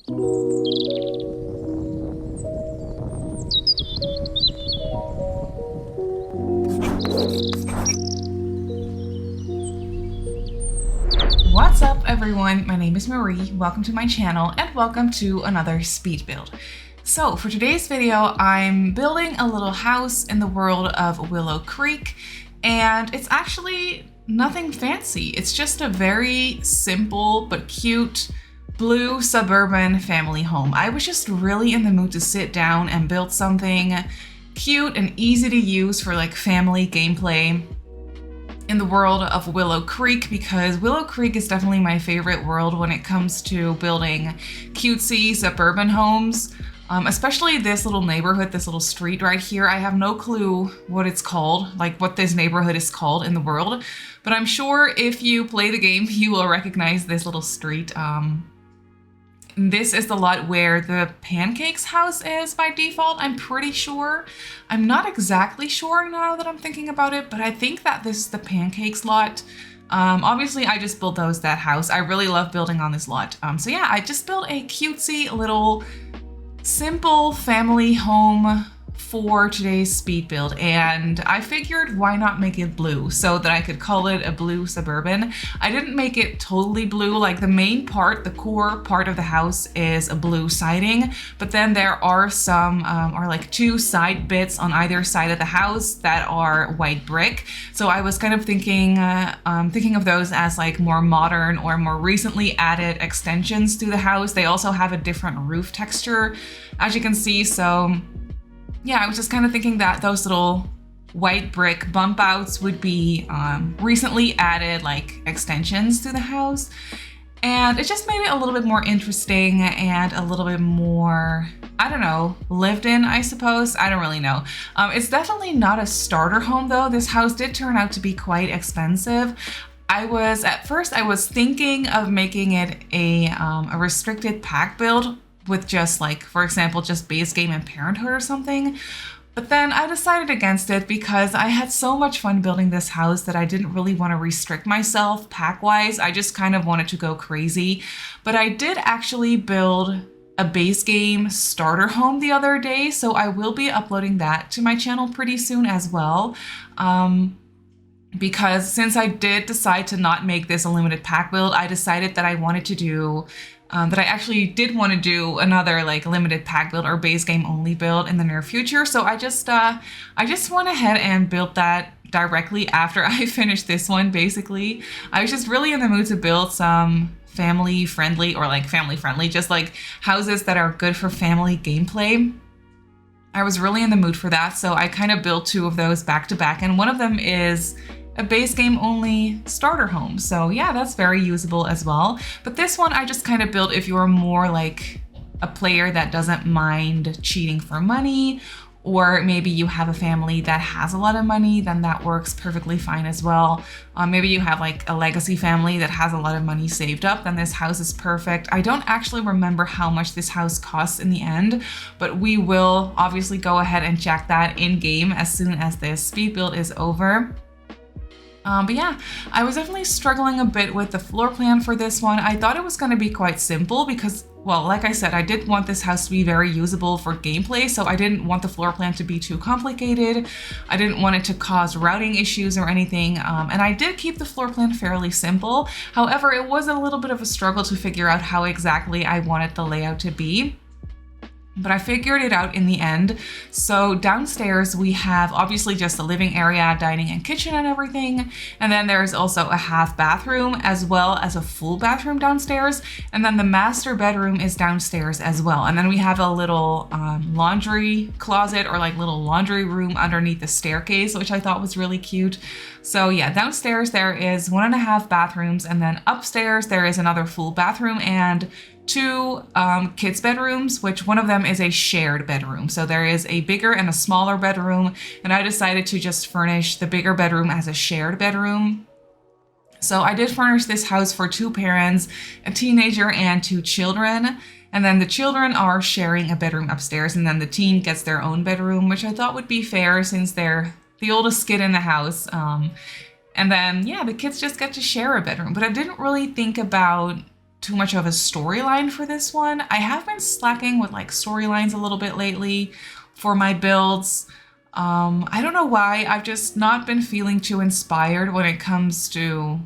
What's up everyone, my name is Marie, welcome to my channel and welcome to another speed build. So for today's video, I'm building a little house in the world of Willow Creek, and it's actually nothing fancy. It's just a very simple but cute blue suburban family home. I was just really in the mood to sit down and build something cute and easy to use for like family gameplay in the world of Willow Creek, because Willow Creek is definitely my favorite world when it comes to building cutesy suburban homes. Especially this little neighborhood, this little street right here. I have no clue what it's called, like what this neighborhood is called in the world, but I'm sure if you play the game, you will recognize this little street. This is the lot where the Pancakes house is by default, I'm pretty sure. I'm not exactly sure now that I'm thinking about it, but I think that this is the Pancakes lot. Obviously I just built that house. I really love building on this lot. So yeah, I just built a cutesy little simple family home for today's speed build, and I figured why not make it blue so that I could call it a blue suburban. I didn't make it totally blue, like the main part, the core part of the house is a blue siding, but then there are some or like two side bits on either side of the house that are white brick. So I was kind of thinking of those as like more modern or more recently added extensions to the house. They also have a different roof texture, as you can see. So yeah, I was just kind of thinking that those little white brick bump outs would be recently added like extensions to the house. And it just made it a little bit more interesting and a little bit more, I don't know, lived in, I suppose. I don't really know. It's definitely not a starter home though. This house did turn out to be quite expensive. At first I was thinking of making it a restricted pack build with just like, for example, just base game and parenthood or something. But then I decided against it because I had so much fun building this house that I didn't really want to restrict myself pack-wise. I just kind of wanted to go crazy. But I did actually build a base game starter home the other day, so I will be uploading that to my channel pretty soon as well. Because since I did decide to not make this a limited pack build, I decided that I wanted to do that I actually did want to do another like limited pack build or base game only build in the near future. So I just went ahead and built that directly after I finished this one. Basically, I was just really in the mood to build some family friendly, just like houses that are good for family gameplay. I was really in the mood for that, so I kind of built two of those back to back, and one of them is a base game only starter home. So yeah, that's very usable as well. But this one I just kind of built if you're more like a player that doesn't mind cheating for money, or maybe you have a family that has a lot of money, then that works perfectly fine as well. Maybe you have like a legacy family that has a lot of money saved up, then this house is perfect. I don't actually remember how much this house costs in the end, but we will obviously go ahead and check that in game as soon as this speed build is over. But yeah, I was definitely struggling a bit with the floor plan for this one. I thought it was going to be quite simple because, well, like I said, I did want this house to be very usable for gameplay, so I didn't want the floor plan to be too complicated. I didn't want it to cause routing issues or anything, and I did keep the floor plan fairly simple. However, it was a little bit of a struggle to figure out how exactly I wanted the layout to be. But I figured it out in the end. So downstairs we have obviously just the living area, dining and kitchen and everything. And then there's also a half bathroom as well as a full bathroom downstairs. And then the master bedroom is downstairs as well. And then we have a little laundry closet or like little laundry room underneath the staircase, which I thought was really cute. So yeah, downstairs there is 1.5 bathrooms, and then upstairs there is another full bathroom and two kids' bedrooms, which one of them is a shared bedroom. So there is a bigger and a smaller bedroom, and I decided to just furnish the bigger bedroom as a shared bedroom. So I did furnish this house for 2 parents, a teenager and 2 children. And then the children are sharing a bedroom upstairs, and then the teen gets their own bedroom, which I thought would be fair since they're the oldest kid in the house. And then, yeah, the kids just get to share a bedroom. But I didn't really think about too much of a storyline for this one. I have been slacking with like storylines a little bit lately for my builds. I don't know why. I've just not been feeling too inspired when it comes to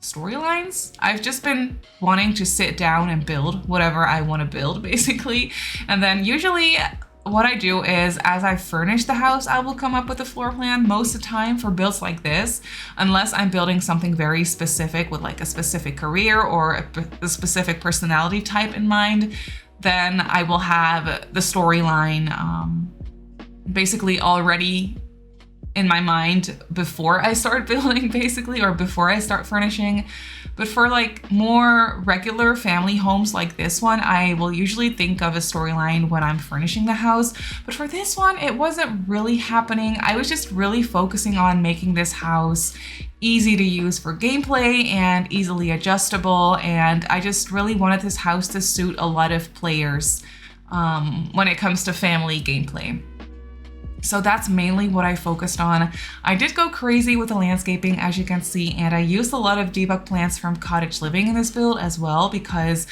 storylines. I've just been wanting to sit down and build whatever I want to build, basically. And then usually what I do is, as I furnish the house, I will come up with a floor plan most of the time for builds like this, unless I'm building something very specific with like a specific career or a specific personality type in mind. Then I will have the storyline basically already in my mind before I start building, basically, or before I start furnishing. But for like more regular family homes like this one, I will usually think of a storyline when I'm furnishing the house. But for this one, it wasn't really happening. I was just really focusing on making this house easy to use for gameplay and easily adjustable. And I just really wanted this house to suit a lot of players when it comes to family gameplay. So that's mainly what I focused on. I did go crazy with the landscaping, as you can see, and I used a lot of debug plants from Cottage Living in this build as well, because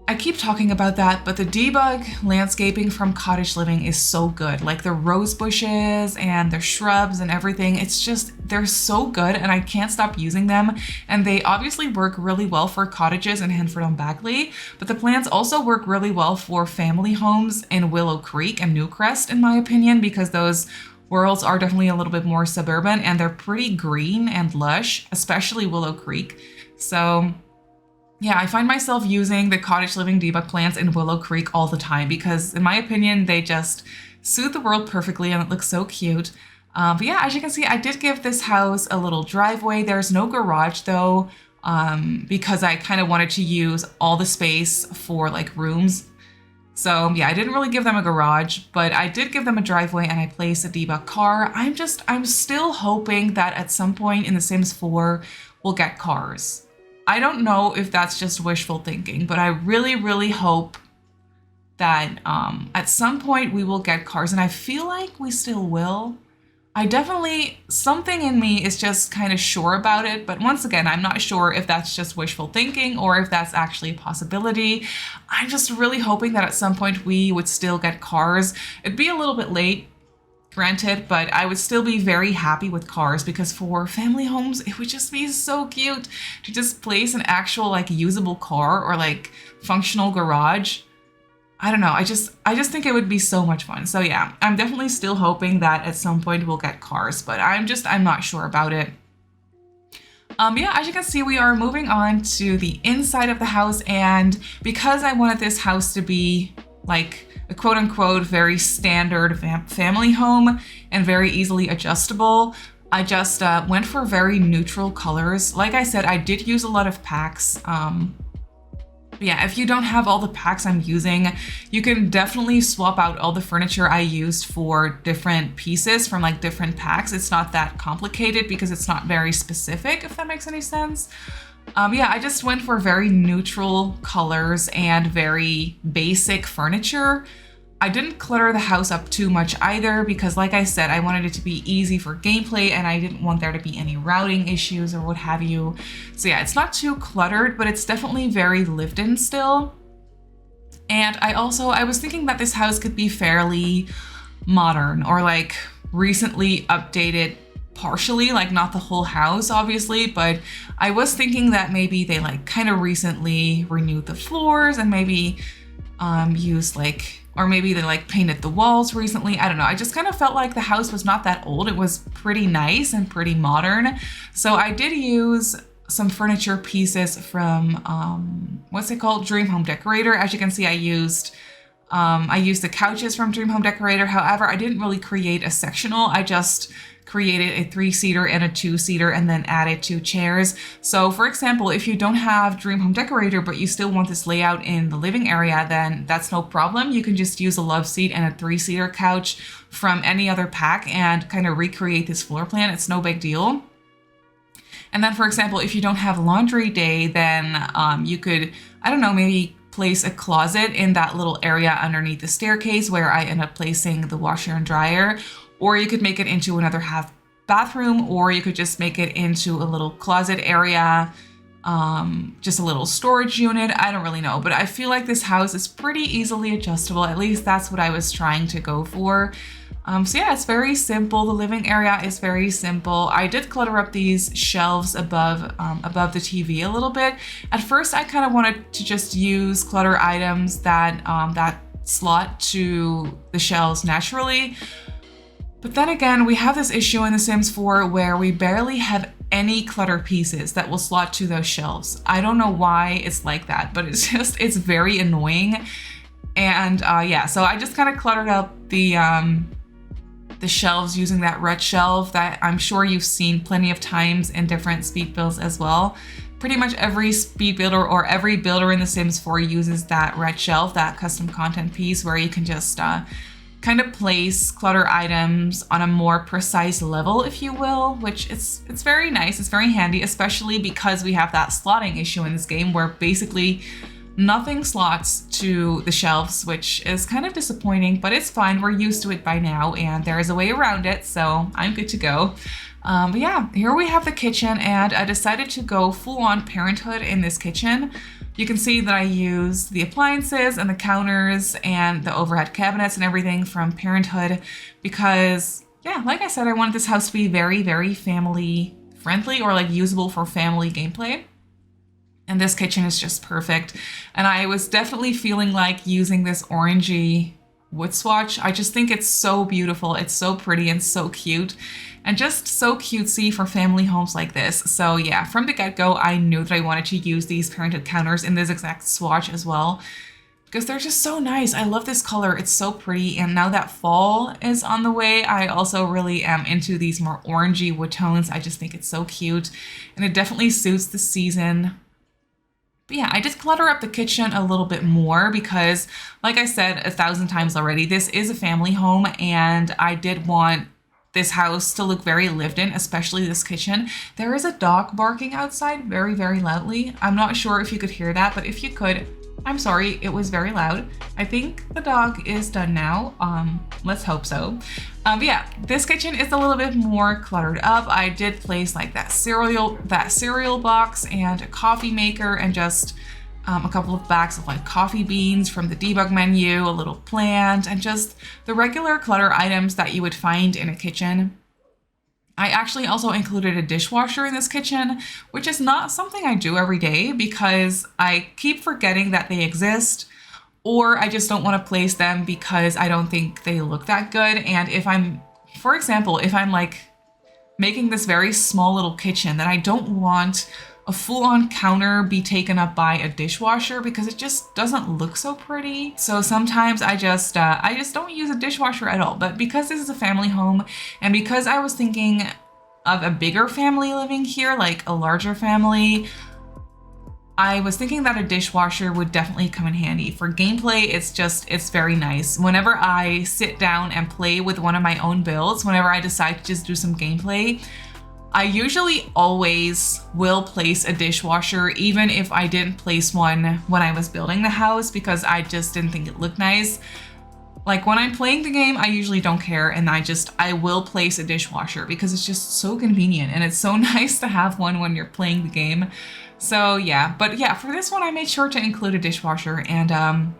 I keep talking about that, but the debug landscaping from Cottage Living is so good. Like the rose bushes and the shrubs and everything, it's just, they're so good and I can't stop using them. And they obviously work really well for cottages in Henford-on-Bagley, but the plants also work really well for family homes in Willow Creek and Newcrest, in my opinion, because those worlds are definitely a little bit more suburban and they're pretty green and lush, especially Willow Creek. So yeah, I find myself using the Cottage Living debug plants in Willow Creek all the time because, in my opinion, they just suit the world perfectly and it looks so cute. But yeah, as you can see, I did give this house a little driveway. There's no garage though, because I kind of wanted to use all the space for like rooms. So yeah, I didn't really give them a garage, but I did give them a driveway and I placed a debug car. I'm still hoping that at some point in The Sims 4, we'll get cars. I don't know if that's just wishful thinking, but I really, really hope that at some point we will get cars, and I feel like we still will. Something in me is just kind of sure about it, but once again, I'm not sure if that's just wishful thinking or if that's actually a possibility. I'm just really hoping that at some point we would still get cars. It'd be a little bit late, granted, but I would still be very happy with cars because for family homes, it would just be so cute to just place an actual like usable car or like functional garage. I don't know. I just think it would be so much fun. So yeah, I'm definitely still hoping that at some point we'll get cars, but I'm not sure about it. Yeah, as you can see, we are moving on to the inside of the house, and because I wanted this house to be like a quote-unquote very standard family home and very easily adjustable, I just went for very neutral colors. Like I said, I did use a lot of packs. But yeah, if you don't have all the packs I'm using, you can definitely swap out all the furniture I used for different pieces from like different packs. It's not that complicated because it's not very specific, if that makes any sense. Yeah, I just went for very neutral colors and very basic furniture. I didn't clutter the house up too much either because, like I said, I wanted it to be easy for gameplay and I didn't want there to be any routing issues or what have you. So yeah, it's not too cluttered, but it's definitely very lived in still. And I was thinking that this house could be fairly modern or like recently updated partially, like not the whole house obviously, but I was thinking that maybe they like kind of recently renewed the floors and maybe used like, or maybe they like painted the walls recently. I don't know. I just kind of felt like the house was not that old. It was pretty nice and pretty modern. So I did use some furniture pieces from, what's it called? Dream Home Decorator. As you can see, I used the couches from Dream Home Decorator. However, I didn't really create a sectional. I just created a 3-seater and a 2-seater and then added 2 chairs. So for example, if you don't have Dream Home Decorator, but you still want this layout in the living area, then that's no problem. You can just use a love seat and a 3-seater couch from any other pack and kind of recreate this floor plan. It's no big deal. And then for example, if you don't have laundry day, then you could, I don't know, maybe place a closet in that little area underneath the staircase where I end up placing the washer and dryer. Or you could make it into another half bathroom, or you could just make it into a little closet area just a little storage unit. I don't really know, but I feel like this house is pretty easily adjustable. At least that's what I was trying to go for. So yeah, it's very simple. The living area is very simple. I did clutter up these shelves above the TV a little bit. At first, I kind of wanted to just use clutter items that slot to the shelves naturally. But then again, we have this issue in The Sims 4 where we barely have any clutter pieces that will slot to those shelves. I don't know why it's like that, but it's very annoying. And yeah, so I just kind of cluttered up the shelves using that red shelf that I'm sure you've seen plenty of times in different speed builds as well. Pretty much every speed builder or every builder in The Sims 4 uses that red shelf, that custom content piece where you can just kind of place clutter items on a more precise level, if you will, which it's very nice. It's very handy, especially because we have that slotting issue in this game where basically nothing slots to the shelves, which is kind of disappointing, but it's fine. We're used to it by now and there is a way around it, so I'm good to go. But yeah, here we have the kitchen and I decided to go full-on parenthood in this kitchen. You can see that I used the appliances and the counters and the overhead cabinets and everything from Parenthood because, yeah, like I said, I wanted this house to be very, very family friendly or like usable for family gameplay. And this kitchen is just perfect. And I was definitely feeling like using this orangey wood swatch. I just think it's so beautiful. It's so pretty and so cute and just so cutesy for family homes like this. So yeah, from the get-go, I knew that I wanted to use these Parenthood counters in this exact swatch as well because they're just so nice. I love this color. It's so pretty. And now that fall is on the way, I also really am into these more orangey wood tones. I just think it's so cute and it definitely suits the season. But yeah, I just clutter up the kitchen a little bit more because, like I said 1,000 times already, this is a family home and I did want this house to look very lived in, especially this kitchen. There is a dog barking outside very, very loudly. I'm not sure if you could hear that, but if you could, I'm sorry, it was very loud. I think the dog is done now. Let's hope so. But yeah, this kitchen is a little bit more cluttered up. I did place like that cereal box and a coffee maker and just a couple of bags of like coffee beans from the debug menu, a little plant, and just the regular clutter items that you would find in a kitchen. I actually also included a dishwasher in this kitchen, which is not something I do every day because I keep forgetting that they exist, or I just don't want to place them because I don't think they look that good. And if I'm, for example, if I'm like making this very small little kitchen, then I don't want a full-on counter be taken up by a dishwasher because it just doesn't look so pretty. So sometimes I just don't use a dishwasher at all. But because this is a family home and because I was thinking of a bigger family living here, like a larger family, I was thinking that a dishwasher would definitely come in handy. For gameplay, it's very nice. Whenever I sit down and play with one of my own builds, whenever I decide to just do some gameplay, I usually always will place a dishwasher, even if I didn't place one when I was building the house because I just didn't think it looked nice. Like when I'm playing the game, I usually don't care and I will place a dishwasher because it's just so convenient and it's so nice to have one when you're playing the game. So yeah, but yeah, for this one I made sure to include a dishwasher and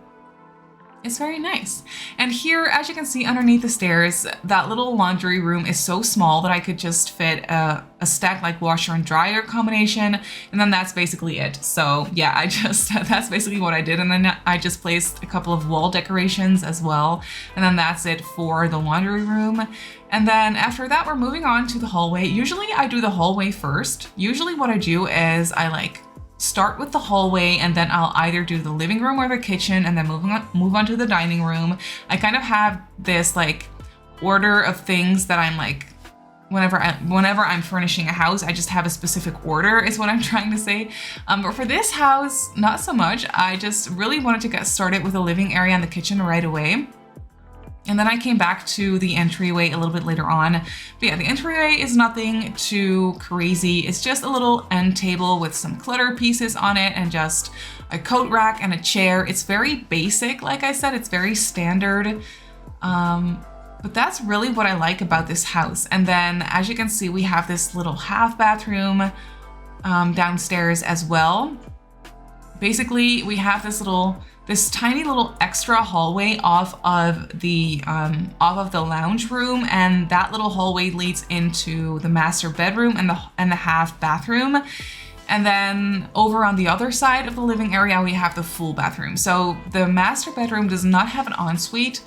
it's very nice. And here, as you can see underneath the stairs, that little laundry room is so small that I could just fit a stack like washer and dryer combination. And then that's basically it. So yeah, that's basically what I did. And then I just placed a couple of wall decorations as well. And then that's it for the laundry room. And then after that, we're moving on to the hallway. Usually I do the hallway first. Usually what I do is I start with the hallway and then I'll either do the living room or the kitchen and then move on to the dining room. I kind of have this order of things that I'm whenever I'm furnishing a house, I just have a specific order is what I'm trying to say. But for this house, not so much. I just really wanted to get started with the living area and the kitchen right away. And then I came back to the entryway a little bit later on. But yeah, the entryway is nothing too crazy. It's just a little end table with some clutter pieces on it and just a coat rack and a chair. It's very basic, like I said, it's very standard. But that's really what I like about this house. And then as you can see, we have this little half bathroom downstairs as well. Basically, we have this tiny little extra hallway off of the lounge room, and that little hallway leads into the master bedroom and the half bathroom. And then over on the other side of the living area, we have the full bathroom. So the master bedroom does not have an ensuite,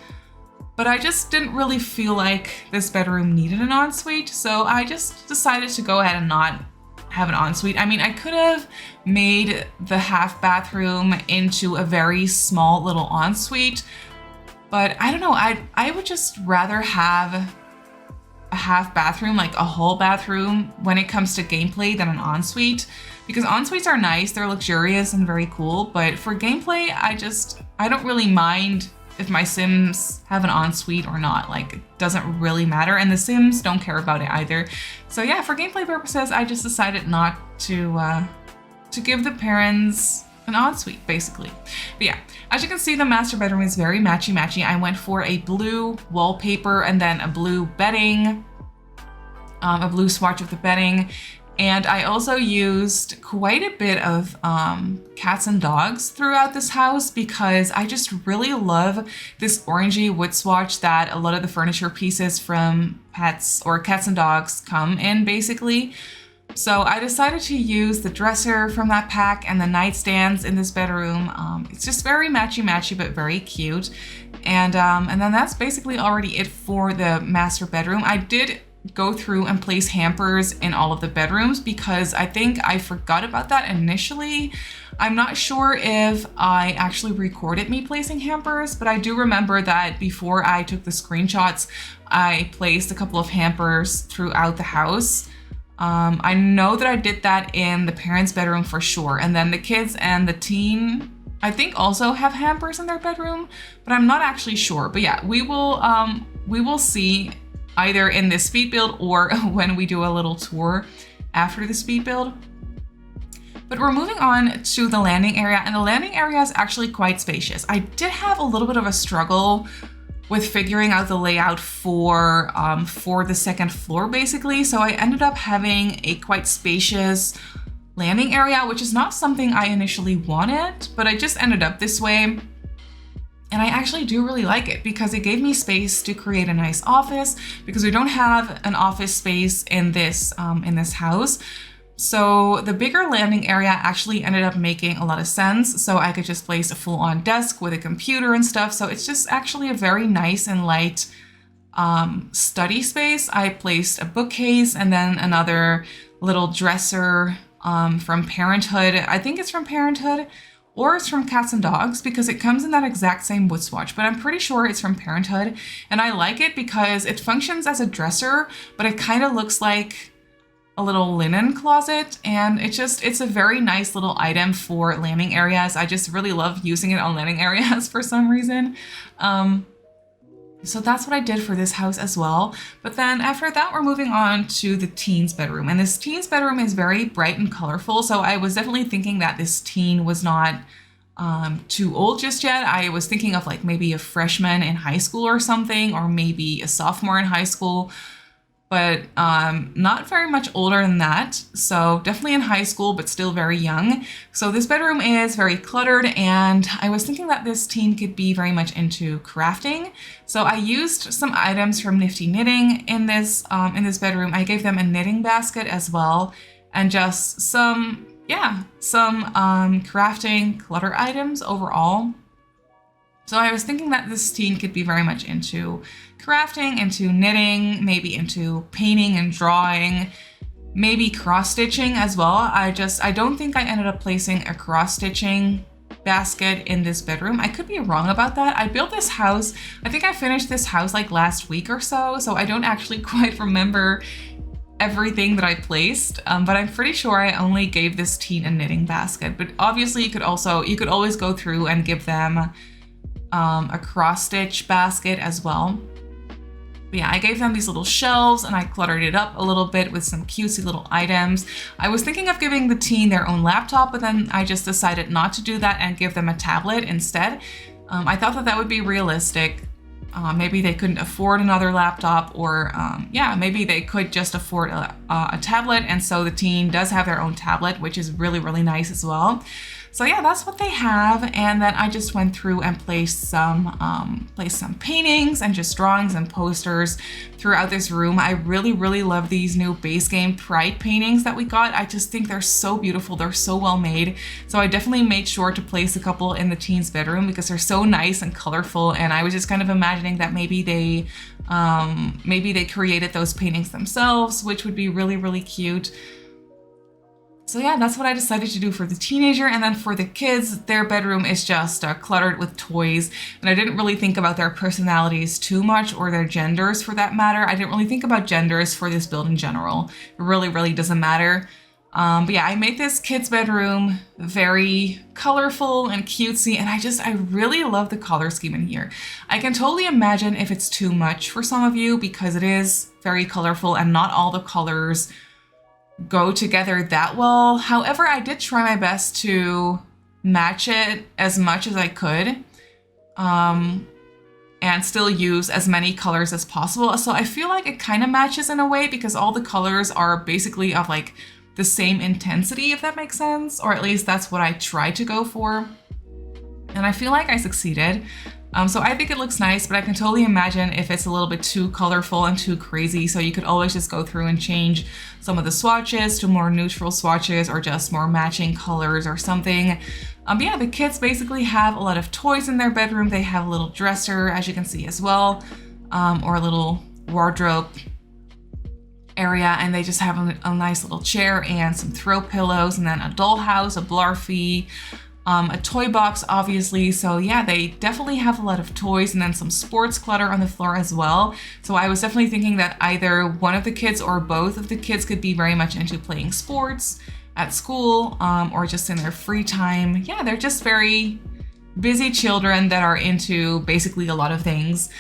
but I just didn't really feel like this bedroom needed an ensuite. So I just decided to go ahead and not have an ensuite. I mean, I could have made the half bathroom into a very small little ensuite, but I don't know, I would just rather have a half bathroom, like a whole bathroom when it comes to gameplay, than an ensuite, because ensuites are nice, they're luxurious and very cool, but for gameplay, I don't really mind if my Sims have an ensuite or not. Like, it doesn't really matter, and the Sims don't care about it either. So yeah, for gameplay purposes, I just decided not to give the parents an ensuite, basically. But yeah, as you can see, the master bedroom is very matchy-matchy. I went for a blue wallpaper and then a blue bedding, a blue swatch of the bedding. And I also used quite a bit of cats and dogs throughout this house because I just really love this orangey wood swatch that a lot of the furniture pieces from pets or cats and dogs come in, basically. So I decided to use the dresser from that pack and the nightstands in this bedroom. It's just very matchy-matchy, but very cute. And then that's basically already it for the master bedroom. I did go through and place hampers in all of the bedrooms because I think I forgot about that initially. I'm not sure if I actually recorded me placing hampers, but I do remember that before I took the screenshots, I placed a couple of hampers throughout the house. I know that I did that in the parents' bedroom for sure. And then the kids and the teen, I think, also have hampers in their bedroom, but I'm not actually sure. But yeah, we will see either in this speed build or when we do a little tour after the speed build. But we're moving on to the landing area, and the landing area is actually quite spacious. I did have a little bit of a struggle with figuring out the layout for the second floor, basically. So I ended up having a quite spacious landing area, which is not something I initially wanted, but I just ended up this way. And I actually do really like it because it gave me space to create a nice office, because we don't have an office space in this house. So the bigger landing area actually ended up making a lot of sense. So I could just place a full-on desk with a computer and stuff. So it's just actually a very nice and light study space. I placed a bookcase and then another little dresser from Parenthood. I think it's from Parenthood, or it's from Cats and Dogs, because it comes in that exact same wood swatch, but I'm pretty sure it's from Parenthood. And I like it because it functions as a dresser, but it kind of looks like a little linen closet, and it's a very nice little item for landing areas. I just really love using it on landing areas for some reason. So that's what I did for this house as well. But then after that, we're moving on to the teen's bedroom. And this teen's bedroom is very bright and colorful. So I was definitely thinking that this teen was not too old just yet. I was thinking of like maybe a freshman in high school or something, or maybe a sophomore in high school, but not very much older than that. So definitely in high school, but still very young. So this bedroom is very cluttered, and I was thinking that this teen could be very much into crafting. So I used some items from Nifty Knitting in this bedroom. I gave them a knitting basket as well, and just some crafting clutter items overall. So I was thinking that this teen could be very much into crafting, into knitting, maybe into painting and drawing, maybe cross-stitching as well. I don't think I ended up placing a cross-stitching basket in this bedroom. I could be wrong about that. I built this house, I think I finished this house like last week or so I don't actually quite remember everything that I placed, but I'm pretty sure I only gave this teen a knitting basket. But obviously you could always go through and give them a cross-stitch basket as well. But yeah, I gave them these little shelves and I cluttered it up a little bit with some cutesy little items. I was thinking of giving the teen their own laptop, but then I just decided not to do that and give them a tablet instead. I thought that would be realistic. maybe they couldn't afford another laptop, or yeah, maybe they could just afford a tablet, and so the teen does have their own tablet, which is really, really nice as well. So yeah, that's what they have. And then I just went through and placed some paintings and just drawings and posters throughout this room. I really, really love these new base game Pride paintings that we got. I just think they're so beautiful. They're so well made. So I definitely made sure to place a couple in the teen's bedroom because they're so nice and colorful. And I was just kind of imagining that maybe they created those paintings themselves, which would be really, really cute. So yeah, that's what I decided to do for the teenager. And then for the kids, their bedroom is just cluttered with toys. And I didn't really think about their personalities too much, or their genders for that matter. I didn't really think about genders for this build in general. It really, really doesn't matter. But yeah, I made this kid's bedroom very colorful and cutesy, and I really love the color scheme in here. I can totally imagine if it's too much for some of you because it is very colorful and not all the colors go together that well. However, I did try my best to match it as much as I could, and still use as many colors as possible. So I feel like it kind of matches in a way because all the colors are basically of like the same intensity, if that makes sense, or at least that's what I tried to go for. And I feel like I succeeded. So I think it looks nice, but I can totally imagine if it's a little bit too colorful and too crazy. So you could always just go through and change some of the swatches to more neutral swatches or just more matching colors or something. But yeah, the kids basically have a lot of toys in their bedroom. They have a little dresser, as you can see as well, or a little wardrobe area, and they just have a nice little chair and some throw pillows, and then a dollhouse, a Blarfy, a toy box, obviously. So yeah, they definitely have a lot of toys, and then some sports clutter on the floor as well. So I was definitely thinking that either one of the kids or both of the kids could be very much into playing sports at school, or just in their free time. Yeah, they're just very busy children that are into basically a lot of things.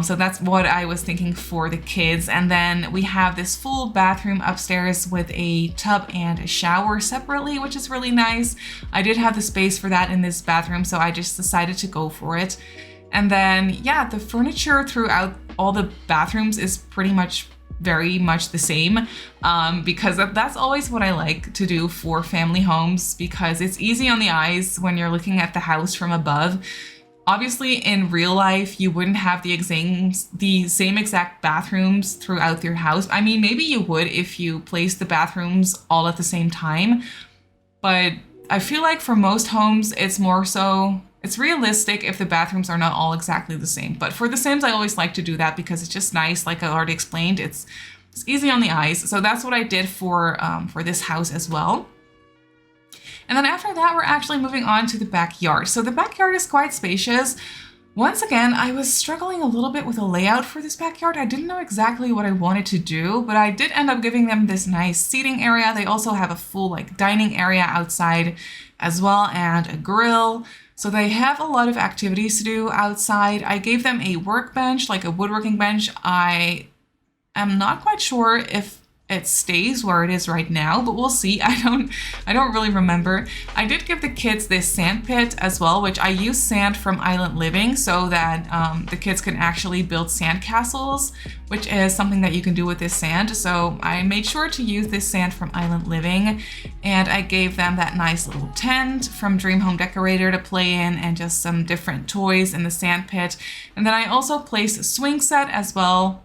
So that's what I was thinking for the kids. And then we have this full bathroom upstairs with a tub and a shower separately, which is really nice. I did have the space for that in this bathroom, so I just decided to go for it. And then, yeah, the furniture throughout all the bathrooms is pretty much very much the same, because that's always what I like to do for family homes, because it's easy on the eyes when you're looking at the house from above. Obviously, in real life, you wouldn't have the same exact bathrooms throughout your house. I mean, maybe you would if you placed the bathrooms all at the same time, but I feel like for most homes, it's more so, it's realistic if the bathrooms are not all exactly the same. But for The Sims, I always like to do that because it's just nice. Like I already explained, it's easy on the eyes. So that's what I did for this house as well. And then after that, we're actually moving on to the backyard. So the backyard is quite spacious. Once again, I was struggling a little bit with a layout for this backyard. I didn't know exactly what I wanted to do, but I did end up giving them this nice seating area. They also have a full like dining area outside as well, and a grill. So they have a lot of activities to do outside. I gave them a workbench, like a woodworking bench. I am not quite sure if it stays where it is right now, but we'll see. I don't really remember. I did give the kids this sand pit as well, which I use sand from Island Living so that the kids can actually build sand castles, which is something that you can do with this sand. So I made sure to use this sand from Island Living, and I gave them that nice little tent from Dream Home Decorator to play in, and just some different toys in the sand pit. And then I also placed a swing set as well,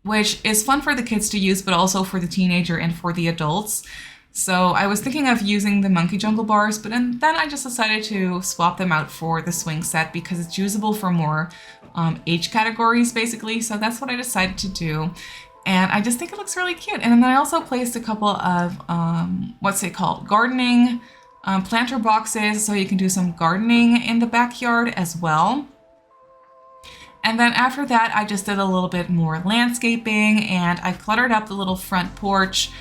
which is fun for the kids to use, but also for the teenager and for the adults. So I was thinking of using the Monkey Jungle bars, but then I just decided to swap them out for the swing set because it's usable for more age categories, basically. So that's what I decided to do. And I just think it looks really cute. And then I also placed a couple of, what's it called? Gardening planter boxes, so you can do some gardening in the backyard as well. And then after that, I just did a little bit more landscaping, and I cluttered up the little front porch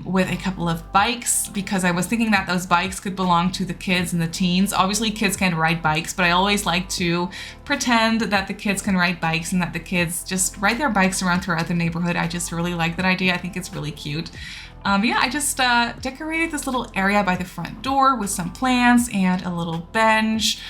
with a couple of bikes, because I was thinking that those bikes could belong to the kids and the teens. Obviously, kids can't ride bikes, but I always like to pretend that the kids can ride bikes and that the kids just ride their bikes around throughout the neighborhood. I just really like that idea. I think it's really cute. Yeah, I just decorated this little area by the front door with some plants and a little bench.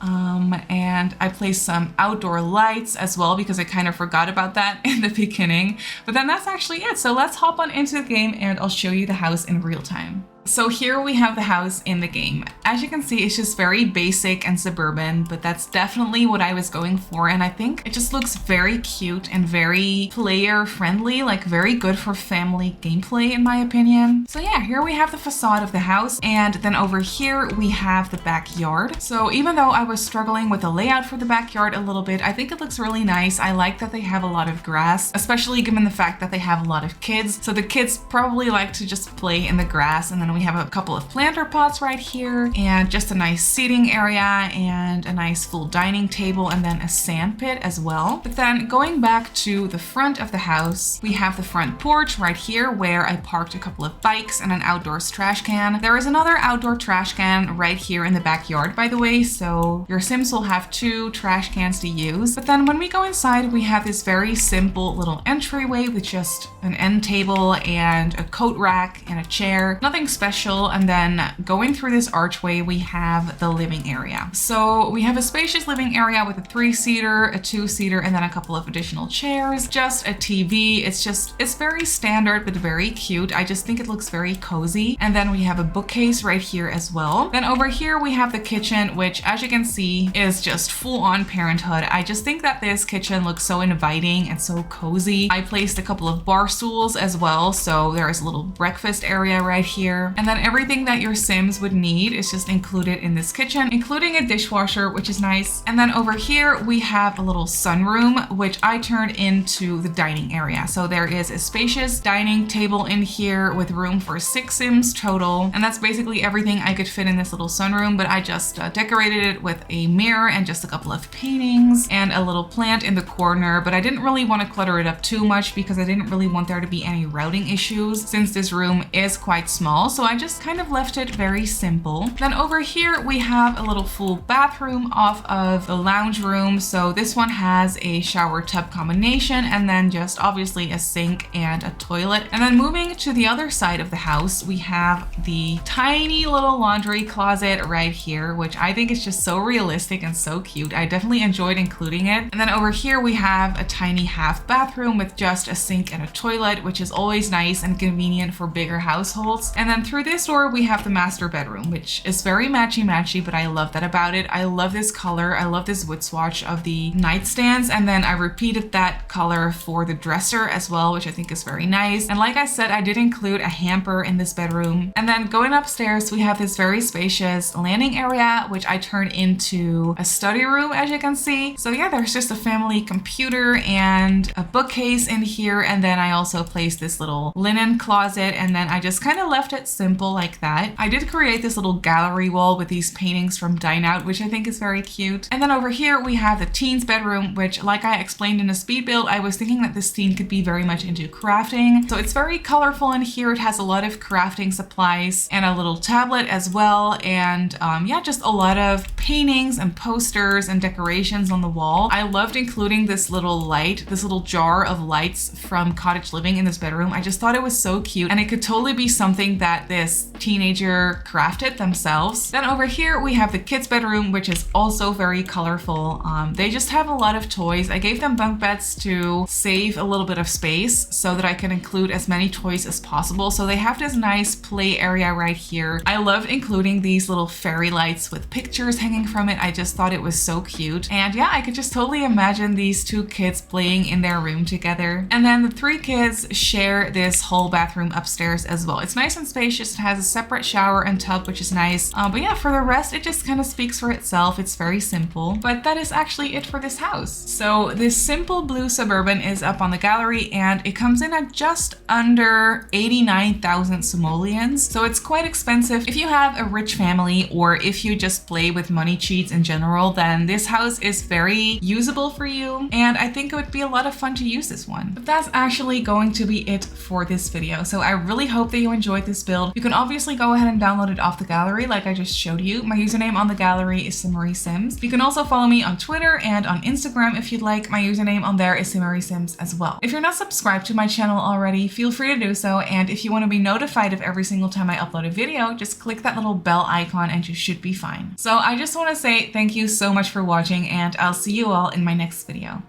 And I placed some outdoor lights as well because I kind of forgot about that in the beginning. But then that's actually it. So let's hop on into the game and I'll show you the house in real time. So here we have the house in the game. As you can see, it's just very basic and suburban, but that's definitely what I was going for. And I think it just looks very cute and very player friendly, like very good for family gameplay in my opinion. So yeah, here we have the facade of the house. And then over here we have the backyard. So even though I was struggling with the layout for the backyard a little bit, I think it looks really nice. I like that they have a lot of grass, especially given the fact that they have a lot of kids. So the kids probably like to just play in the grass. And then we have a couple of planter pots right here and just a nice seating area and a nice full dining table and then a sand pit as well. But then going back to the front of the house, we have the front porch right here where I parked a couple of bikes and an outdoors trash can. There is another outdoor trash can right here in the backyard, by the way, so your Sims will have 2 trash cans to use. But then when we go inside, we have this very simple little entryway with just an end table and a coat rack and a chair. Nothing special. And then going through this archway, we have the living area. So we have a spacious living area with a 3-seater, a 2-seater, and then a couple of additional chairs, just a TV. It's very standard, but very cute. I just think it looks very cozy. And then we have a bookcase right here as well. Then over here, we have the kitchen, which as you can see is just full on parenthood. I just think that this kitchen looks so inviting and so cozy. I placed a couple of bar stools as well. So there is a little breakfast area right here. And then everything that your Sims would need is just included in this kitchen, including a dishwasher, which is nice. And then over here, we have a little sunroom, which I turned into the dining area. So there is a spacious dining table in here with room for 6 Sims total. And that's basically everything I could fit in this little sunroom, but I just decorated it with a mirror and just a couple of paintings and a little plant in the corner. But I didn't really want to clutter it up too much because I didn't really want there to be any routing issues since this room is quite small. So I just kind of left it very simple. Then over here we have a little full bathroom off of the lounge room. So this one has a shower tub combination and then just obviously a sink and a toilet. And then moving to the other side of the house, we have the tiny little laundry closet right here, which I think is just so realistic and so cute. I definitely enjoyed including it. And then over here we have a tiny half bathroom with just a sink and a toilet, which is always nice and convenient for bigger households. And then through this door we have the master bedroom, which is very matchy-matchy, but I love that about it. I love this color. I love this wood swatch of the nightstands. And then I repeated that color for the dresser as well, which I think is very nice. And like I said, I did include a hamper in this bedroom. And then going upstairs, we have this very spacious landing area, which I turned into a study room, as you can see. So yeah, there's just a family computer and a bookcase in here. And then I also placed this little linen closet. And then I just kind of left it simple like that. I did create this little gallery wall with these paintings from Dine Out, which I think is very cute. And then over here we have the teen's bedroom, which like I explained in a speed build, I was thinking that this teen could be very much into crafting. So it's very colorful in here. It has a lot of crafting supplies and a little tablet as well. And yeah, just a lot of paintings and posters and decorations on the wall. I loved including this little light, this little jar of lights from Cottage Living in this bedroom. I just thought it was so cute and it could totally be something that this teenager crafted themselves. Then over here we have the kids' bedroom, which is also very colorful. They just have a lot of toys. I gave them bunk beds to save a little bit of space so that I can include as many toys as possible. So they have this nice play area right here. I loved including these little fairy lights with pictures hanging from it. I just thought it was so cute. And yeah, I could just totally imagine these 2 kids playing in their room together. And then the 3 kids share this whole bathroom upstairs as well. It's nice and spacious. It has a separate shower and tub, which is nice. But yeah, for the rest, it just kind of speaks for itself. It's very simple, but that is actually it for this house. So this simple blue Suburban is up on the gallery and it comes in at just under 89,000 simoleons. So it's quite expensive. If you have a rich family or if you just play with money cheats in general, then this house is very usable for you. And I think it would be a lot of fun to use this one. But that's actually going to be it for this video. So I really hope that you enjoyed this build. build. You can obviously go ahead and download it off the gallery like I just showed you. My username on the gallery is Simmarysims. You can also follow me on Twitter and on Instagram if you'd like. My username on there is Simmarysims as well. If you're not subscribed to my channel already, feel free to do so, and if you want to be notified of every single time I upload a video, just click that little bell icon and you should be fine. So I just want to say thank you so much for watching, and I'll see you all in my next video.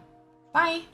Bye!